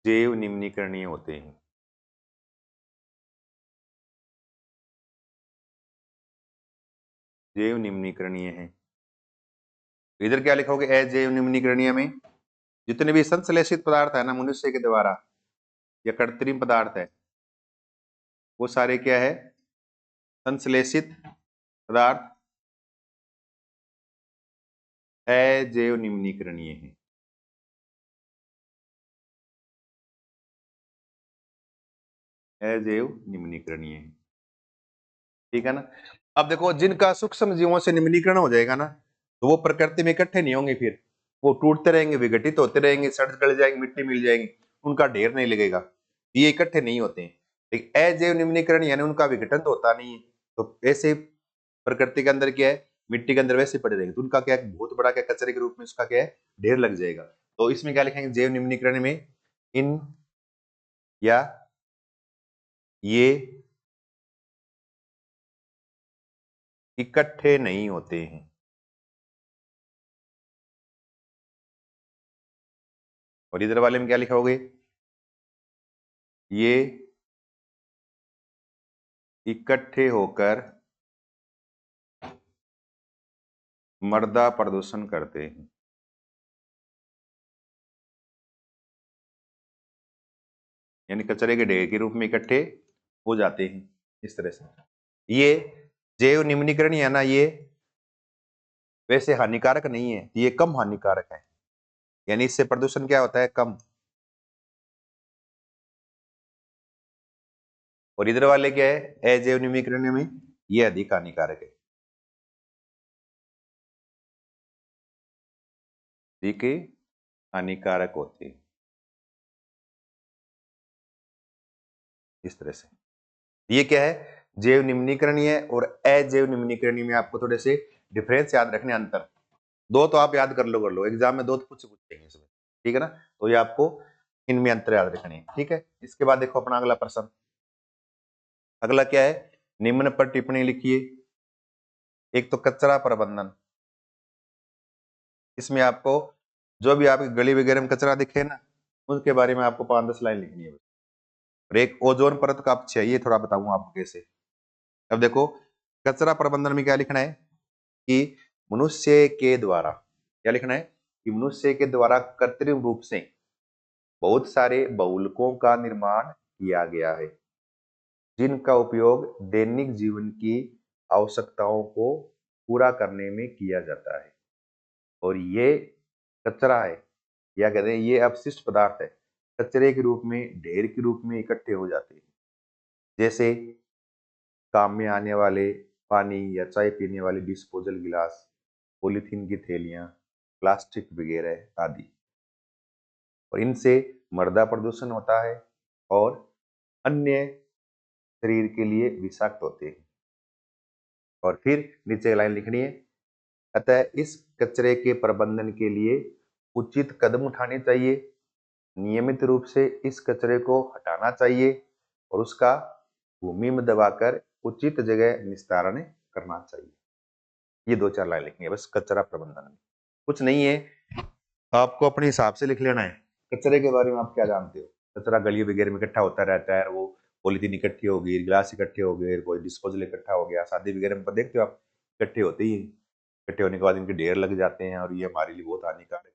जैव निम्नीकरणीय होते हैं, जैव निम्नीकरणीय है। इधर क्या लिखोगे, अजैव निम्नीकरणीय में जितने भी संश्लेषित पदार्थ है ना मनुष्य के द्वारा या कृत्रिम पदार्थ है, वो सारे क्या है, संश्लेषित पदार्थ अजैव निम्नीकरणीय है। अजैव निम्नीकरणीय है, ठीक है ना। अब देखो जिनका सूक्ष्म जीवों से निम्नीकरण हो जाएगा ना, तो वो प्रकृति में इकट्ठे नहीं होंगे, फिर वो टूटते रहेंगे, विघटित होते रहेंगे, सड़ गल जाएंगे, मिट्टी मिल जाएगी, उनका ढेर नहीं लगेगा, ये इकट्ठे नहीं होते हैं। लेकिन अजैव निम्नीकरण यानी उनका विघटन तो होता नहीं है, तो ऐसे प्रकृति के अंदर क्या है, मिट्टी के अंदर वैसे पड़े रहेंगे, तो उनका क्या है, बहुत बड़ा क्या कचरे के रूप में उसका क्या है, ढेर लग जाएगा। तो इसमें क्या लिखेंगे, जैव निम्नीकरण में इन या ये इकट्ठे नहीं होते हैं। और इधर वाले में क्या लिखा होगे, ये इकट्ठे होकर मृदा प्रदूषण करते हैं। यानी कचरे के ढेर के रूप में इकट्ठे हो जाते हैं इस तरह से। ये जैव निम्नीकरण है ना, ये वैसे हानिकारक नहीं है, ये कम हानिकारक है, यानी इससे प्रदूषण क्या होता है, कम। और इधर वाले क्या है, अजैव निम्नीकरण में ये अधिक हानिकारक है, अधिक हानिकारक होते हैं इस तरह से। ये क्या है, जैव निम्नीकरणीय और अजैव निम्नीकरणीय में आपको थोड़े से डिफरेंस याद रखने, अंतर। दो तो आप याद कर लो एग्जाम में, दो तो कुछ पूछेंगे इसमें, ठीक है ना। तो ये आपको इनमें अंतर याद रखने हैं, ठीक है। इसके बाद देखो अपना अगला प्रश्न, अगला क्या है, निम्न पर टिप्पणी लिखिए। एक तो कचरा प्रबंधन, इसमें आपको जो भी आपकी गली वगैरह में कचरा दिखे ना, उसके बारे में आपको 5-10 लाइन लिखनी है। और एक ओजोन परत का अपक्षय, ये थोड़ा बताऊंगा आपको कैसे। अब देखो कचरा प्रबंधन में क्या लिखना है कि मनुष्य के द्वारा, क्या लिखना है कि मनुष्य के द्वारा कृत्रिम रूप से बहुत सारे बहुलकों का निर्माण किया गया है, जिनका उपयोग दैनिक जीवन की आवश्यकताओं को पूरा करने में किया जाता है। और ये कचरा है, या कहते हैं ये अपशिष्ट पदार्थ है, कचरे के रूप में, ढेर के रूप में इकट्ठे हो जाते हैं। जैसे काम में आने वाले पानी या चाय पीने वाले डिस्पोजल गिलास, पॉलीथीन की थैलियां, प्लास्टिक वगैरह आदि। और इनसे मृदा प्रदूषण होता है और अन्य शरीर के लिए विषाक्त होते हैं। और फिर नीचे लाइन लिखनी है, अतः इस कचरे के प्रबंधन के लिए उचित कदम उठाने चाहिए, नियमित रूप से इस कचरे को हटाना चाहिए और उसका भूमि में दबाकर उचित जगह निस्तारण करना चाहिए। ये 2-4 लाइन लिखनी है बस कचरा प्रबंधन में, कुछ नहीं है, आपको अपने हिसाब से लिख लेना है। कचरे के बारे में आप क्या जानते हो, कचरा गली वगैरह में इकट्ठा होता रहता है, वो पॉलीथीन इकट्ठी हो गई, गिलास इकट्ठे हो गए, कोई डिस्पोजल इकट्ठा हो गया, शादी वगैरह में देखते हो आप, इकट्ठे होते ही हैं। इकट्ठे होने के बाद इनके ढेर लग जाते हैं और ये हमारे लिए बहुत हानिकारक है,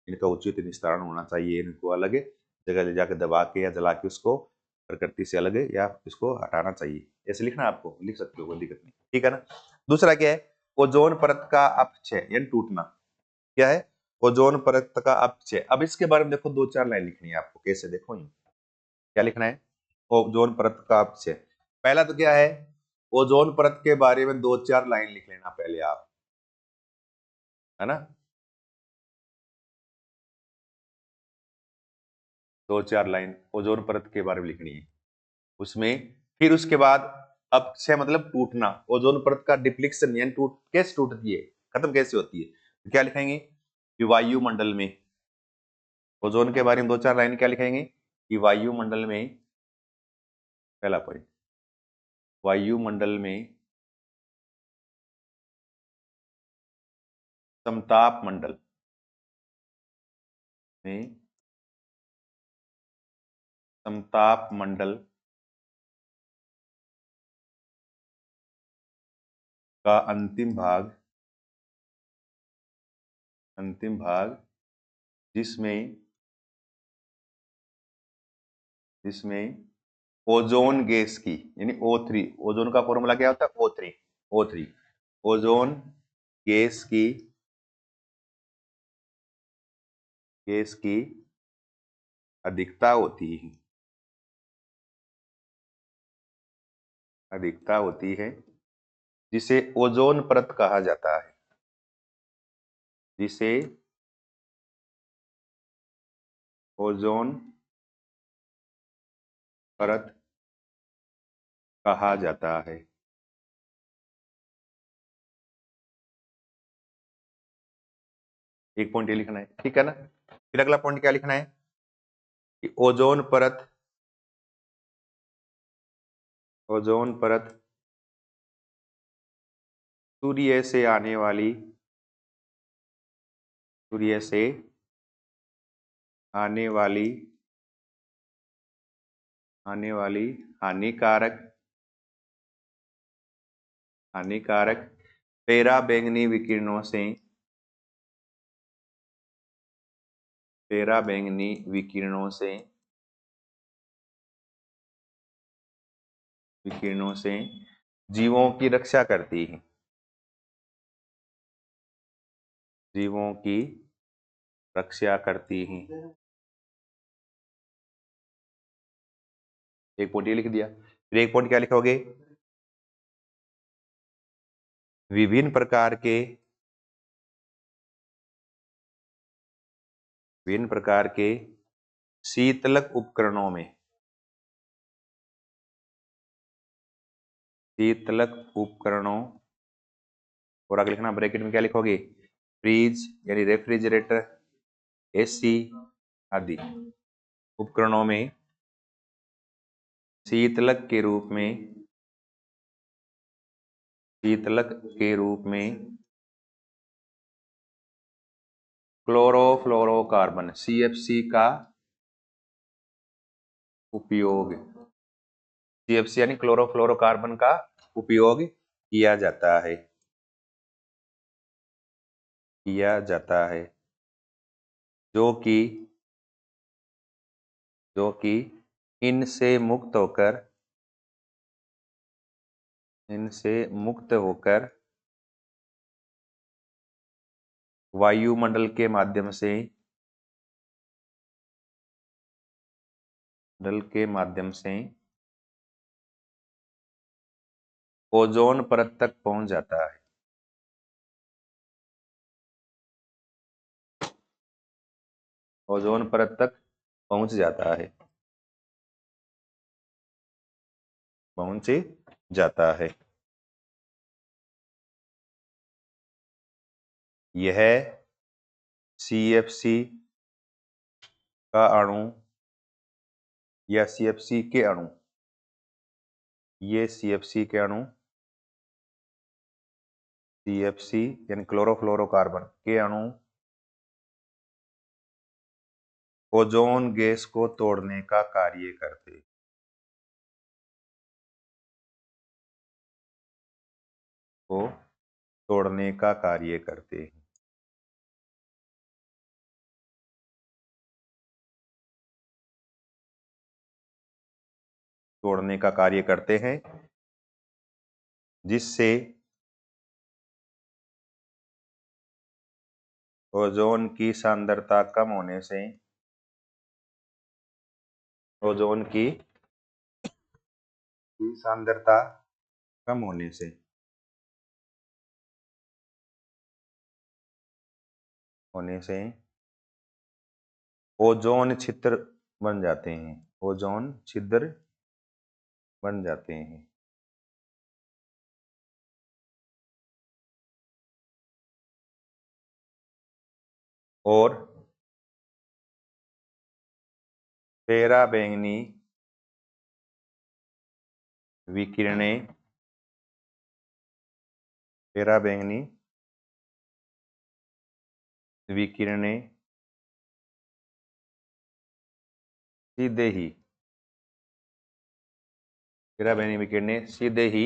इनका उचित निस्तारण होना चाहिए, इनको अलग जगह ले जाकर दबा के या जला के उसको प्रकृति से अलग या इसको हटाना चाहिए। ऐसे लिखना आपको, लिख सकते हो, कोई दिक्कत नहीं, ठीक है ना। दूसरा क्या है, ओजोन परत का अपक्षय यानी टूटना, क्या है, ओजोन परत का अपक्षय। अब इसके बारे में देखो 2-4 लाइन लिखनी है आपको, कैसे देखो ये क्या लिखना है, ओजोन परत का अपक्षय। पहला तो क्या है, ओजोन परत के बारे में 2-4 लाइन लिख लेना पहले आप, है ना, 2-4 लाइन ओजोन परत के बारे में लिखनी है उसमें। फिर उसके बाद अपक्षय मतलब टूटना, ओजोन परत का डिप्लीशन यानी टूट कैसे टूटती है, खत्म कैसे होती है, तो क्या लिखेंगे कि वायुमंडल में, ओजोन के बारे में 2-4 लाइन क्या लिखेंगे कि वायुमंडल में, पहला पॉइंट, वायुमंडल में समताप मंडल में, समताप मंडल का अंतिम भाग जिसमें ओजोन गैस की यानी O3, ओजोन का फॉर्मूला क्या होता है? O3 ओजोन गैस की अधिकता होती है जिसे ओजोन परत कहा जाता है। जिसे ओजोन परत कहा जाता है। एक पॉइंट ये लिखना है, ठीक है ना। फिर अगला पॉइंट क्या लिखना है कि ओजोन परत सूर्य से आने वाली हानिकारक पराबैंगनी विकिरणों से जीवों की रक्षा करती है। जीवों की रक्षा करती है। एक पॉइंट ये लिख दिया। फिर एक पॉइंट क्या लिखोगे? विभिन्न प्रकार के शीतलक उपकरणों और आगे लिखना ब्रैकेट में क्या लिखोगे? फ्रिज यानी रेफ्रिजरेटर, एसी आदि उपकरणों में शीतलक के रूप में क्लोरोफ्लोरोकार्बन CFC का उपयोग CFC यानी क्लोरोफ्लोरोकार्बन का उपयोग किया जाता है जो कि इनसे मुक्त होकर वायुमंडल के माध्यम से ओजोन परत तक पहुंच जाता है। ओजोन परत तक पहुंच जाता है। यह CFC का अणु या CFC के अणु CFC यानी क्लोरोफ्लोरोकार्बन के अणु ओजोन गैस को तोड़ने का कार्य करते हैं। तोड़ने का कार्य करते हैं जिससे ओजोन की सांद्रता कम होने से ओजोन छिद्र बन जाते हैं। और पराबैंगनी विकिरणें सीधे ही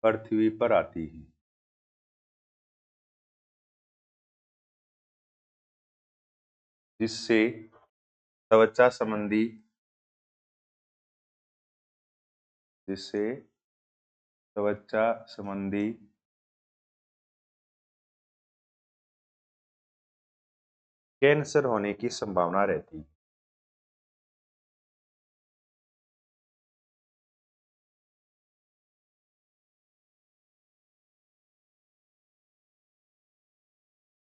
पृथ्वी पर आती है। जिससे त्वचा संबंधी कैंसर होने की संभावना रहती है।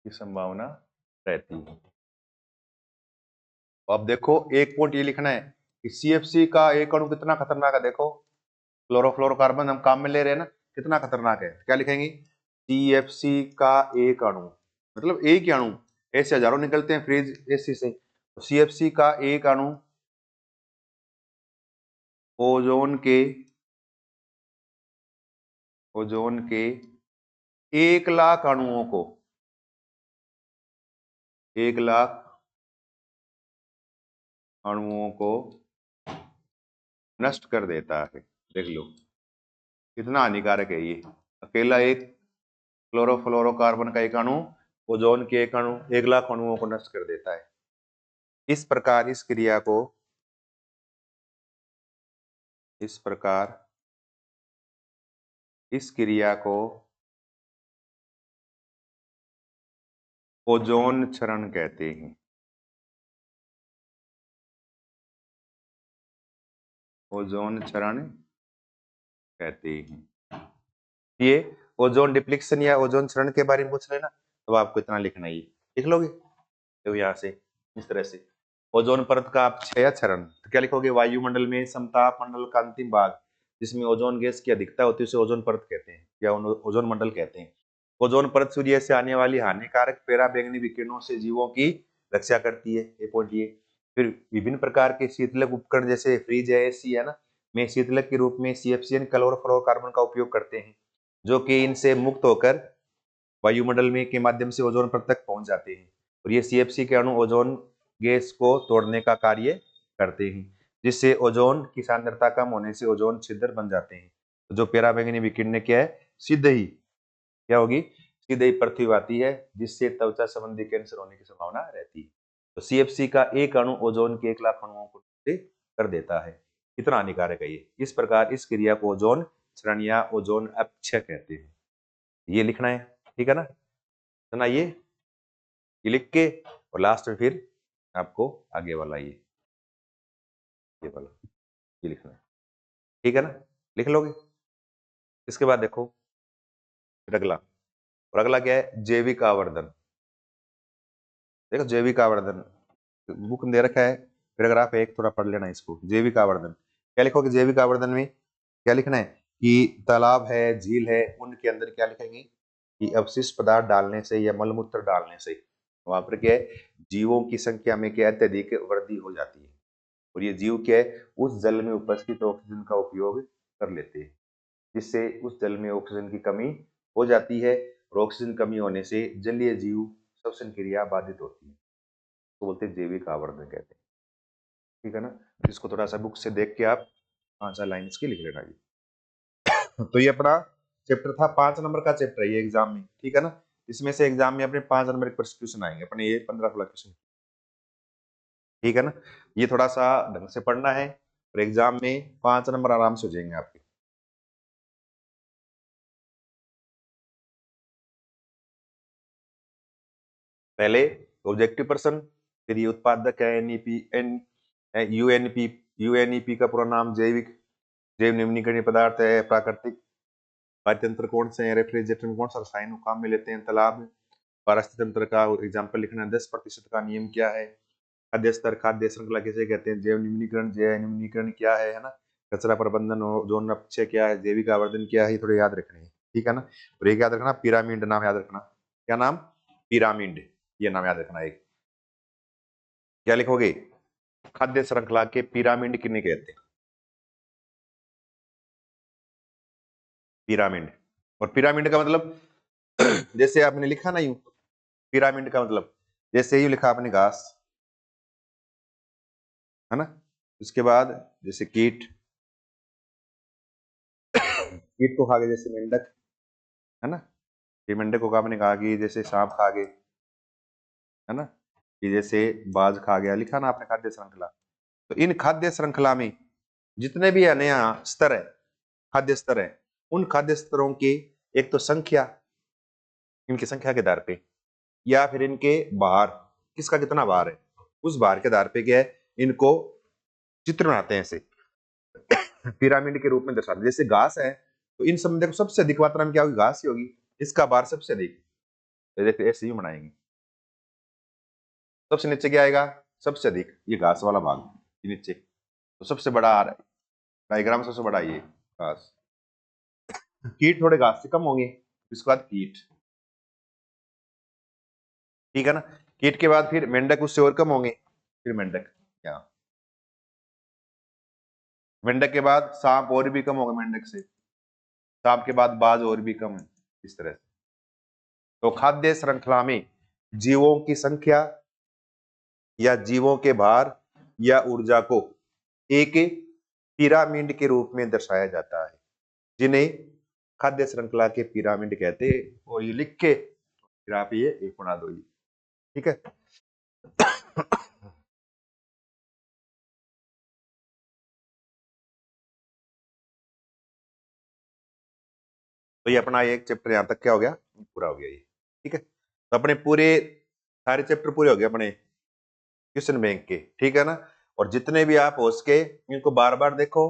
की संभावना रहती है। अब देखो एक पॉइंट ये लिखना है कि सीएफसी का एक अणु कितना खतरनाक है। देखो क्लोरोफ्लोरोकार्बन हम काम में ले रहे हैं ना, कितना खतरनाक है। क्या लिखेंगे? सीएफसी का एक अणु, मतलब एक ही अणु, ऐसे हजारों निकलते हैं फ्रीज एसी से। तो सीएफसी का एक अणु ओजोन के 1 लाख अणुओं को 1 लाख अणुओं को नष्ट कर देता है। देख लो कितना हानिकारक है ये। अकेला एक क्लोरोफ्लोरोकार्बन का एक अणु ओजोन के एक अणु 1 लाख अणुओं को नष्ट कर देता है। इस प्रकार इस क्रिया को ओजोन क्षरण कहते हैं। ओजोन क्षरण कहते हैं। ये ओजोन डिप्लीशन या ओजोन क्षरण के बारे में पूछ लेना तो आपको इतना लिखना ही, लिख लोगे तो यहाँ से इस तरह से ओजोन परत का अपक्षय या क्षरण। तो क्या लिखोगे? वायुमंडल में समताप मंडल का अंतिम भाग जिसमें ओजोन गैस की अधिकता होती है उसे ओजोन परत कहते हैं या ओजोन मंडल कहते हैं। ओजोन परत सूर्य से आने वाली हानिकारक पराबैंगनी विकिरणों से जीवों की रक्षा करती है। ये पॉइंट ये। फिर विभिन्न प्रकार के शीतलक उपकरण जैसे फ्रिज है, एसी है ना, में शीतलक के रूप में सीएफसी क्लोरोफ्लोरोकार्बन का उपयोग करते हैं, जो कि इनसे मुक्त होकर वायुमंडल में के माध्यम से ओजोन परत तक पहुंच जाते हैं। और ये सीएफसी के अणु ओजोन गैस को तोड़ने का कार्य करते हैं, जिससे ओजोन की सांद्रता कम होने से ओजोन छिद्र बन जाते हैं। तो जो पराबैंगनी विकिरण क्या है, सीधे ही क्या होगी? सीधे ही पृथ्वी आती है, जिससे त्वचा संबंधी कैंसर होने की संभावना रहती है। तो सीएफसी का एक अणु ओजोन के 1 लाख अणुओं को कर देता है। कितना हानिकारक है ये। इस प्रकार इस क्रिया को ओजोन क्षरण या ओजोन अपक्षय कहते हैं। ये लिखना है, ठीक है ना। सुनाइए ये लिख के, और लास्ट में फिर आपको आगे वाला ये वाला ये लिखना है, ठीक है ना। लिख लोगे। इसके बाद देखो फिर अगला, और अगला क्या है? जैविक आवर्धन। देखो जैविक आवर्धन बुक में दे रखा है, पैराग्राफ एक थोड़ा पढ़ लेना इसको। जैविक आवर्धन क्या लिखोगे? जैविक आवर्धन में क्या लिखना है कि तालाब है, झील है, उनके अंदर क्या लिखेंगे कि अवशिष्ट पदार्थ डालने से या मलमूत्र डालने से वहां पर क्या है, जीवों की संख्या में क्या अत्यधिक वृद्धि हो जाती है। और ये जीव क्या है, उस जल में उपस्थित ऑक्सीजन का उपयोग कर लेते हैं, जिससे उस जल में ऑक्सीजन की कमी हो जाती है। और ऑक्सीजन कमी होने से जलीय जीव श्वसन क्रिया बाधित होती है, तो बोलते हैं जैविक आवर्धन कहते हैं, ठीक है ना। इसको थोड़ा सा बुक से देख के आप 5 लाइन इसकी लिख लेना। तो ये अपना चैप्टर था, 5 नंबर का चैप्टर है ये एग्जाम में, ठीक है ना। इसमें से एग्जाम में अपने 5 नंबर के क्वेश्चन आएंगे अपने, ये 15-16 क्वेश्चन, ठीक है ना। ये थोड़ा सा ढंग से पढ़ना है और एग्जाम में 5 नंबर आराम से हो जाएंगे आपके। पहले ऑब्जेक्टिव पर्सन, फिर ये उत्पादक है एनईपी एन यूएनपी। यूएनईपी का पूरा नाम जैविक जैव निम्नीकरणीय पदार्थ है। प्राकृतिक पारतंत्र कौन से हैं? रेफ्रिजरेटर में कौन सा रसायन काम में लेते हैं? तालाब में। पारिस्थितिक तंत्र का एग्जाम्पल लिखना है। 10% का नियम क्या है? खाद्य स्तर, खाद्य श्रृंखला किसे कहते हैं? जैव निम्नीकरण क्या है ना। कचरा प्रबंधन, ओजोन अपक्षय क्या है? जैविक आवर्धन क्या है? थोड़े याद रखने हैं, ठीक है ना। और एक याद रखना पिरामिड नाम याद रखना। क्या नाम? पिरामिड, ये नाम याद रखना। एक क्या लिखोगे? खाद्य श्रृंखला के पिरामिड किन्हें कहते हैं? पिरामिड। और पिरामिड का मतलब जैसे आपने लिखा ना यूं, पिरामिड का मतलब जैसे यूं लिखा आपने घास, है ना। उसके बाद जैसे कीट, कीट को खा गए जैसे मेंढक, है ना। ये मेंढक को आपने कहा कि जैसे सांप खा गए, है ना। कि जैसे बाज खा गया, लिखा ना आपने खाद्य श्रृंखला। तो इन खाद्य श्रृंखला में जितने भी नया स्तर है, खाद्य स्तर है, उन खाद्य स्तरों की एक तो संख्या, इनकी संख्या के आधार पे, या फिर इनके भार, किसका कितना भार है, उस भार के आधार पे क्या है, इनको चित्र बनाते हैं ऐसे पिरामिड के रूप में दर्शाते हैं। जैसे घास है तो इन सब में देखो सबसे अधिक मात्रा में क्या होगी, घास ही होगी, इसका भार सबसे अधिक। तो देखो ऐसे ही बनाएंगे, सबसे नीचे क्या आएगा, सबसे अधिक, ये घास वाला भाग ये नीचे, तो सबसे बड़ा आ रहा है डायग्राम, सबसे बड़ा ये घास। कीट थोड़े घास से कम होंगे, इसके बाद कीट, ठीक है ना। कीट के बाद फिर मेंढक, उससे और कम होंगे, फिर मेंढक, क्या मेंढक के बाद सांप, और भी कम होगा मेंढक से, सांप के बाद बाज, और भी कम है, इस तरह से। तो खाद्य श्रृंखला में जीवों की संख्या या जीवों के भार या ऊर्जा को एक पिरामिड के रूप में दर्शाया जाता है, जिन्हें खाद्य श्रृंखला के पिरामिड कहते हैं। और ये लिख के फिर आप ये एक बना दो, ये ठीक है। तो ये अपना एक चैप्टर यहाँ तक क्या हो गया, पूरा हो गया ये, ठीक है। तो अपने पूरे सारे चैप्टर पूरे हो गए अपने क्वेश्चन बैंक के, ठीक है ना। और जितने भी आप हो सके इनको बार बार देखो,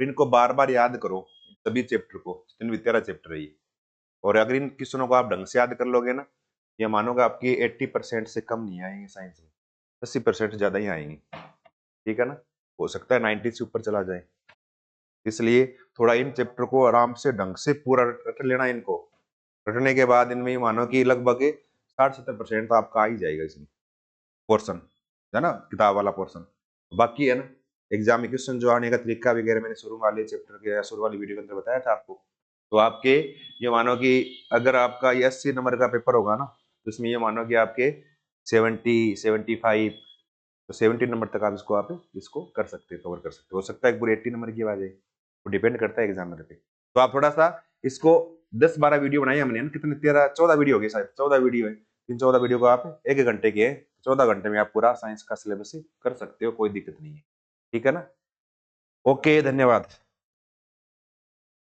इनको बार बार याद करो, सभी चैप्टर को, जितने भी 13 चैप्टर है ये। और अगर इन क्वेश्चनों को आप ढंग से याद कर लोगे ना, ये मानोगे आपकी 80% से कम नहीं आएंगे साइंस में, 80% ज्यादा ही आएंगे, ठीक है ना। हो सकता है 90 से ऊपर चला जाए। इसलिए थोड़ा इन चैप्टर को आराम से ढंग से पूरा रट लेना, इनको रटने के बाद इनमें मानो कि लगभग 60-70% तो आपका आ ही जाएगा इसमें पोर्शन, है ना, किताब वाला पोर्शन। बाकी है ना एग्जाम में क्वेश्चन जो आने का तरीका वगैरह मैंने शुरू वाले चैप्टर के या शुरू वाली वीडियो के अंदर बताया था आपको। तो आपके ये मानो कि अगर आपका ये 80 नंबर का पेपर होगा ना, तो इसमें ये मानो कि आपके 70-75, तो 70 नंबर तक आप इसको कर सकते हैं, कवर कर सकते हो सकता है पूरे 80 नंबर की आ जाए, वो डिपेंड करता है एग्जामिनर पे। तो आप थोड़ा सा इसको 10-12 वीडियो बनाई हमने ना, कितने 13-14 वीडियो हो गई, शायद 14 वीडियो है। इन 14 वीडियो को आप 1 घंटे के 14 घंटे में आप पूरा साइंस का सिलेबस कर सकते हो, कोई दिक्कत नहीं है, ठीक है ना। ओके, धन्यवाद।